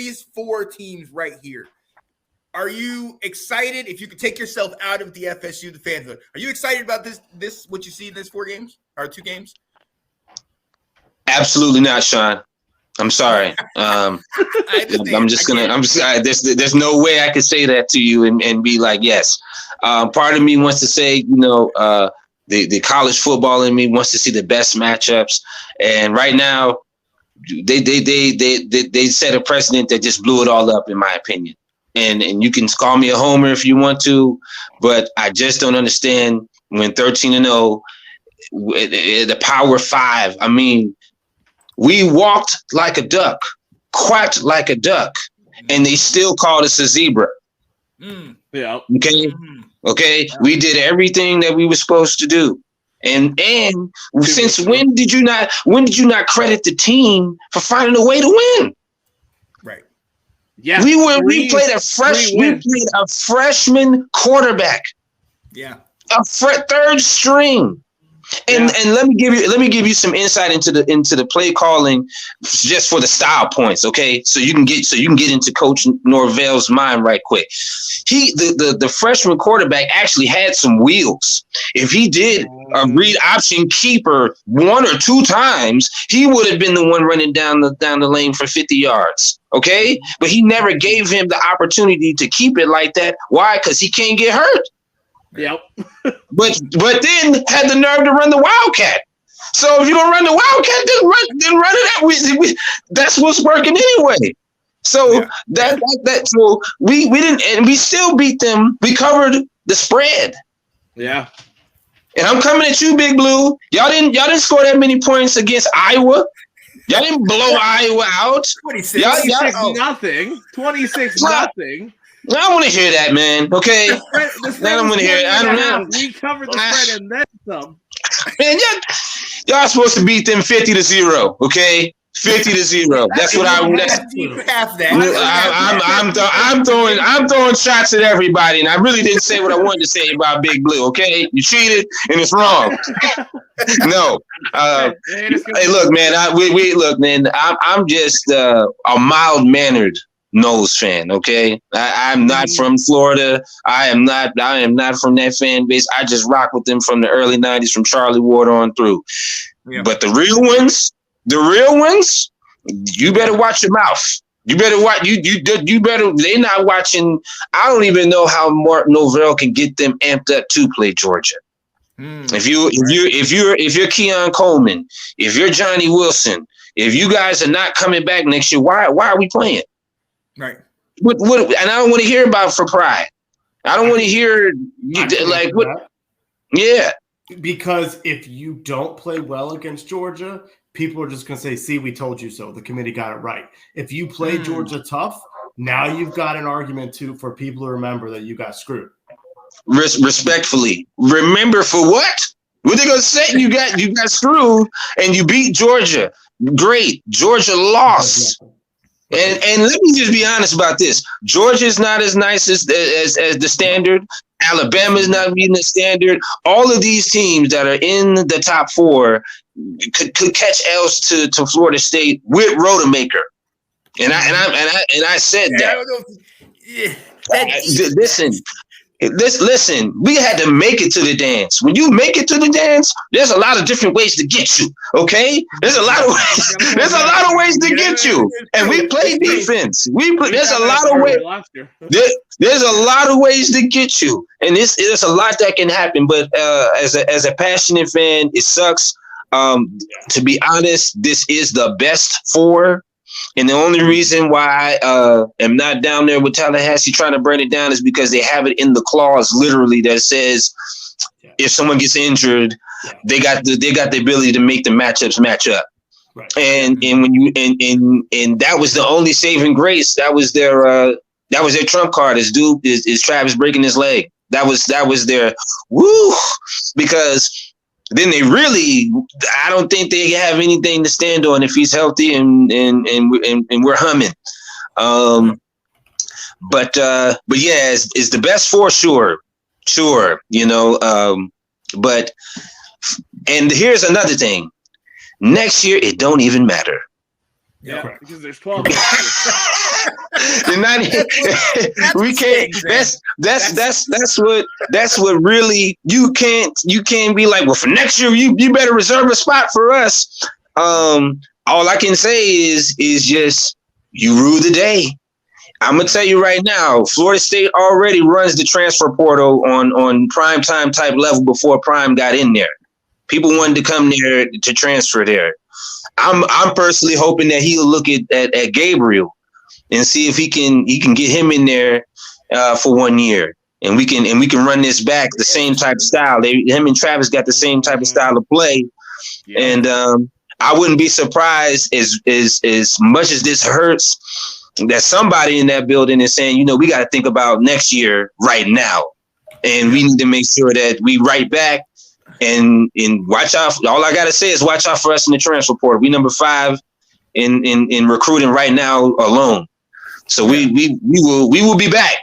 these four teams right here, are you excited if you could take yourself out of the FSU, the fanhood? Are you excited about this what you see in these 4 games or 2 games? Absolutely not, Sean. I'm sorry. There's no way I could say that to you and be like, yes. Part of me wants to say, the college football in me wants to see the best matchups. And right now, they set a precedent that just blew it all up, in my opinion. And you can call me a homer if you want to, but I just don't understand when 13-0, the Power 5. I mean, we walked like a duck, quacked like a duck, and they still called us a zebra. Yeah. Okay. Okay. We did everything that we were supposed to do. And since when did you not credit the team for finding a way to win? Right. Yeah. We played a freshman quarterback. Yeah. A third string. And let me give you some insight into the play calling just for the style points, okay? So you can get into Coach Norvell's mind right quick. The freshman quarterback actually had some wheels. If he did a read option keeper 1 or 2 times, he would have been the one running down the lane for 50 yards. Okay? But he never gave him the opportunity to keep it like that. Why? Because he can't get hurt. Yep. but then had the nerve to run the Wildcat. So if you're gonna run the Wildcat, then run it out. That's what's working anyway. So so we didn't, and we still beat them. We covered the spread. Yeah. And I'm coming at you, Big Blue. Y'all didn't score that many points against Iowa. Y'all didn't blow Iowa out. 26-0. 26-0. I don't want to hear that, man. Okay, I don't want to hear it. I don't know. We covered the spread and then some. Man, y'all supposed to beat them 50-0. Okay, 50-0. That's what I'm throwing shots at everybody, and I really didn't say what I wanted to say about Big Blue. Okay, you cheated, and it's wrong. No. Hey, look, man. Look, man. I'm just a mild-mannered Noles fan, okay? I'm not from Florida. I am not from that fan base. I just rock with them from the early 90s, from Charlie Ward on through. Yeah. But the real ones, you better watch your mouth. You better watch. You better. They're not watching. I don't even know how Mark Norvell can get them amped up to play Georgia. If you're Keon Coleman, if you're Johnny Wilson, if you guys are not coming back next year, why are we playing? Right. What? And I don't want to hear about for pride. I don't want to hear like what. Yeah. Because if you don't play well against Georgia, people are just going to say, "See, we told you so." The committee got it right. If you play Georgia tough, now you've got an argument for people to remember that you got screwed. Respectfully, remember for what? What they gonna say? You got screwed, and you beat Georgia. Great, Georgia lost. And let me just be honest about this. Georgia's not as nice as the standard. Alabama's not meeting the standard. All of these teams that are in the top 4 could catch L's to Florida State with Rodemaker. And I said that. Listen, we had to make it to the dance. When you make it to the dance, there's a lot of different ways to get you. Okay, there's a lot of ways to get you, and we play defense. There's a lot of ways. There's a lot of ways to get you, and there's a lot that can happen. But as a passionate fan, it sucks. To be honest, this is the best 4. And the only reason why I am not down there with Tallahassee trying to burn it down is because they have it in the clause literally that says if someone gets injured, they got the ability to make the matchups match up. Right. And when you and that was the only saving grace. That was their trump card is Travis breaking his leg. That was their woo, because then they really, I don't think they have anything to stand on if he's healthy and we're humming. But yeah, it's the best 4, sure. But and here's another thing. Next year, it don't even matter. Yeah, because there's 12. We can't. That's what really you can't be like. Well, for next year, you better reserve a spot for us. All I can say is just you rule the day. I'm gonna tell you right now, Florida State already runs the transfer portal on prime time type level before Prime got in there. People wanted to come there to transfer there. I'm personally hoping that he'll look at Gabriel and see if he can get him in there for 1 year, and we can run this back the same type of style. Him and Travis got the same type of style of play, and I wouldn't be surprised as much as this hurts that somebody in that building is saying, you know, we got to think about next year right now, and we need to make sure that we right back. And watch out. All I gotta say is watch out for us in the transfer portal. We number 5 in recruiting right now alone. So we will be back.